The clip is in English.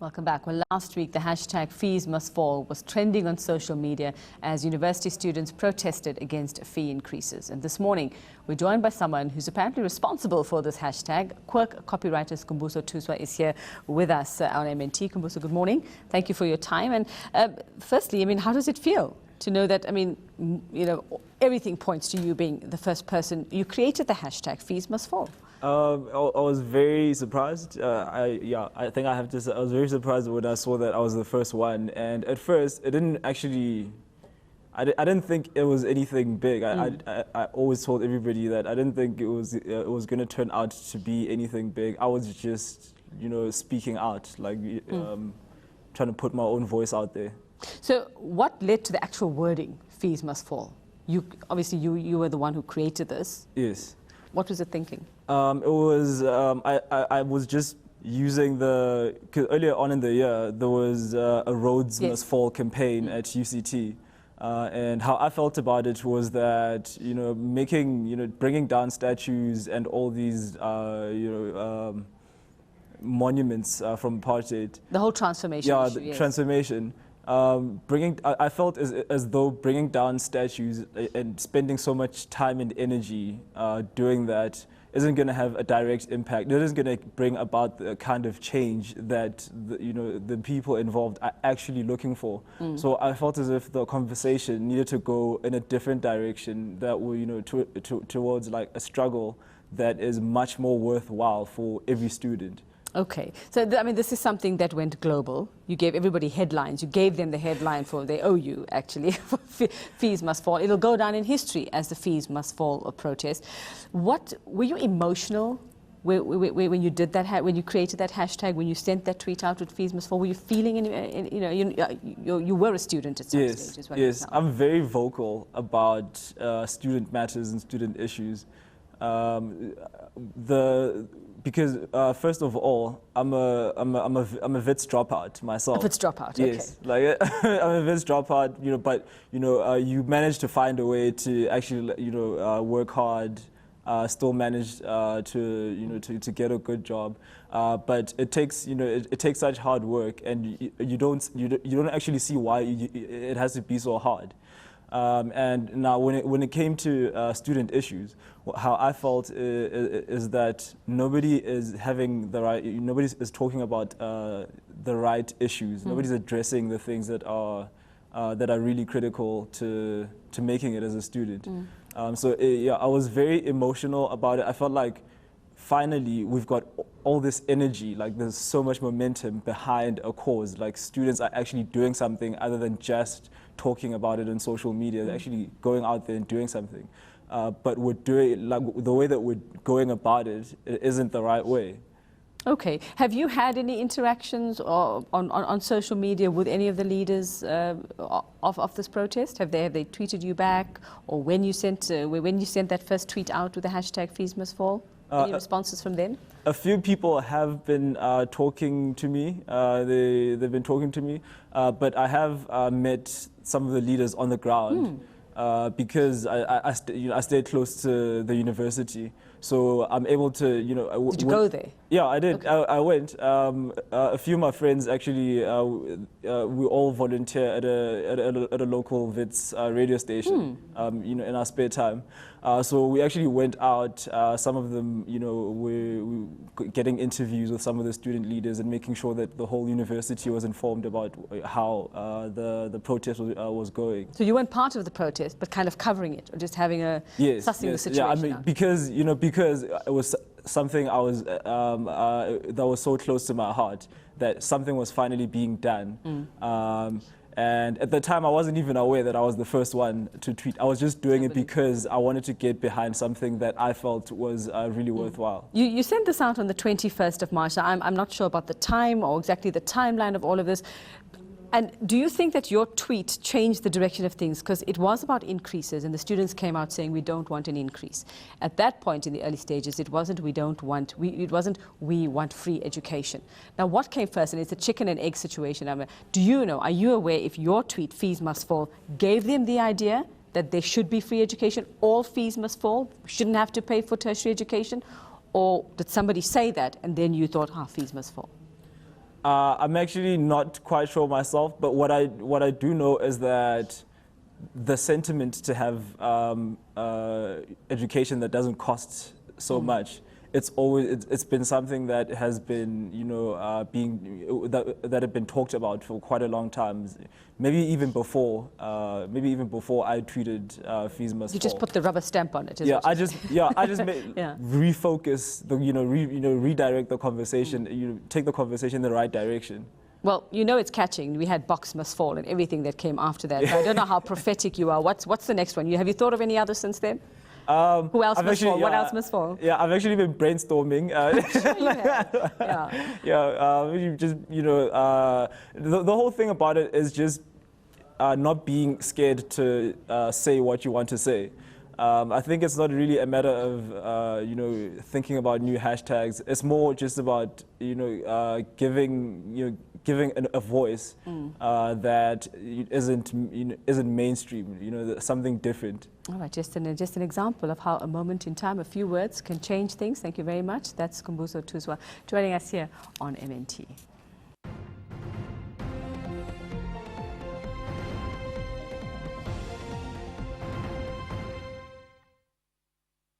Welcome back. Well, last week the hashtag fees must fall was trending on social media as university students protested against fee increases. And this morning we're joined by someone who's apparently responsible for this hashtag. Quirk copywriter Skhumbuzo Tuswa is here with us on MNT. Skhumbuzo, good morning. Thank you for your time. And firstly, I mean, how does it feel to know that, I mean, you know, everything points to you being the first person. You created the hashtag fees must fall. I was very surprised. I think I have to say I was very surprised when I saw that I was the first one. And at first, it didn't actually. I didn't think it was anything big. I always told everybody that I didn't think it was going to turn out to be anything big. I was just, you know, speaking out, like trying to put my own voice out there. So, what led to the actual wording? Fees must fall. You obviously you were the one who created this. Yes. What was it thinking? It was, I was just using because earlier on in the year, there was a Roads Must Fall campaign at UCT. And how I felt about it was that, you know, bringing down statues and all these, monuments from apartheid. The whole transformation issue, the transformation. I felt as though bringing down statues and spending so much time and energy doing that isn't going to have a direct impact. It isn't going to bring about the kind of change that the people involved are actually looking for. So I felt as if the conversation needed to go in a different direction that will, towards like a struggle that is much more worthwhile for every student. Okay, so I mean, this is something that went global. You gave everybody headlines. You gave them the headline for they owe you actually. Fees must fall. It'll go down in history as the fees must fall protest. What were you emotional when you did that? When you created that hashtag? When you sent that tweet out with fees must fall? Were you feeling you were a student at some stage as well? Yes, I'm very vocal about student matters and student issues. Because first of all, I'm a Wits dropout myself. A Wits dropout, yes, okay. Like I'm a Wits dropout, but you manage to find a way to actually work hard, still manage to get a good job. But it takes it takes such hard work, and you don't actually see why it has to be so hard. And now, when it came to student issues, how I felt is that nobody is having the right. Nobody is talking about the right issues. Nobody's addressing the things that are really critical to making it as a student. I was very emotional about it. I felt like finally we've got all this energy. Like there's so much momentum behind a cause. Like students are actually doing something other than just talking about it on social media. They're actually going out there and doing something. But we're doing, like, the way that we're going about it isn't the right way. Okay. Have you had any interactions on social media with any of the leaders of this protest? Have they tweeted you back, or when you sent that first tweet out with the hashtag fees must fall? Any responses from them? A few people have been talking to me. They've been talking to me, but I have met some of the leaders on the ground because I stayed close to the university, so I'm able to Did you go there? Yeah, I did. Okay. I went. A few of my friends actually. We all volunteer at a local Wits radio station. In our spare time. So we actually went out. Some of them, we getting interviews with some of the student leaders and making sure that the whole university was informed about how the protest was going. So you weren't part of the protest, but kind of covering it, or just having sussing the situation Yeah, I mean, out. because it was something I was that was so close to my heart, that something was finally being done. And at the time, I wasn't even aware that I was the first one to tweet. I was just doing it because I wanted to get behind something that I felt was really worthwhile. You sent this out on the 21st of March. Now, I'm not sure about the time or exactly the timeline of all of this. And do you think that your tweet changed the direction of things? Because it was about increases, and the students came out saying we don't want an increase. At that point in the early stages, it wasn't we want free education. Now, what came first? And it's a chicken and egg situation. I mean, are you aware if your tweet, fees must fall, gave them the idea that there should be free education, all fees must fall, shouldn't have to pay for tertiary education? Or did somebody say that and then you thought, fees must fall? I'm actually not quite sure myself, but what I do know is that the sentiment to have education that doesn't cost so much, it's been something that has been, you know, that had been talked about for quite a long time. Maybe even before I tweeted fees must fall. You just put the rubber stamp on it. Yeah, I just refocus the, redirect the conversation, take the conversation in the right direction. Well, you know it's catching. We had Box Must Fall and everything that came after that. I don't know how prophetic you are. What's the next one? Have you thought of any others since then? Who else must fall? What else must fall? Yeah, I've actually been brainstorming. Sure you have. Yeah. Just, the whole thing about it is just not being scared to say what you want to say. I think it's not really a matter of thinking about new hashtags. It's more just about giving a voice that isn't mainstream. Something different. All right, just an example of how a moment in time, a few words can change things. Thank you very much. That's Skhumbuzo Tuswa joining us here on MNT.